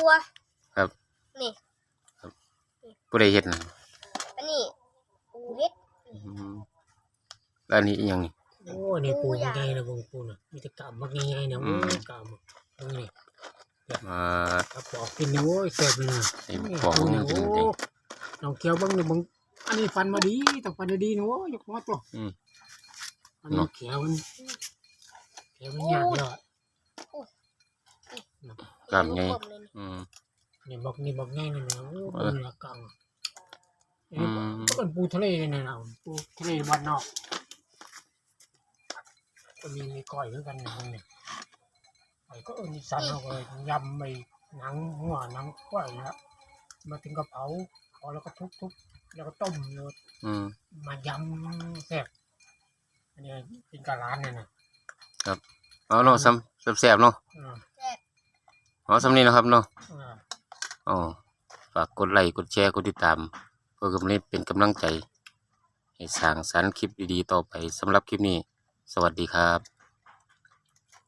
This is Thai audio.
ตัวครับนี่ผู้ใดเฮ็ดน่ะอันนี้ปูเฮ็ดแล้วอันนี้อีหยังนี่โอ้นี่ปูใหญ่นะปูน่ะมีแต่กำมักใหญ่ๆนะโอ้กำนี่ถ้าปอกกินโอ้ยแซ่บเลยนะปอกมันกินได้น้องเขียวเบิ่งนี่มึงอันนี้ฟันมาดีต้องฟันดีนะโอ้ยยกหัวตัวอันนี้เขียวมันยากเลยกำใหญ่นี่บอกง่ายนะโอ้ปูนี่กำก็เป็นปูทะเลนี่นะปูทะเลบ้านนอกก็มีก้อยด้วยกันนะมึงเนี่ยไอ้ก็สั่นเอาเลยยำไปหนังหัวหนังก้อยแล้วมาถึงกระเผาพอแล้วก็ทุบแล้วก็ต้มเลยมายำแซ่บอันนี้เป็นกะร้านเนี่ยนะครับเอาเนาะซ้ำแซ่บเนาะเอาซ้ำนี้นะครับเนาะอ๋อฝากกดไลค์กดแชร์กดติดตามเพื่อกำลังเป็นกำลังใจให้สร้างสรรค์คลิปดีๆต่อไปสำหรับคลิปนี้สวัสดีครับ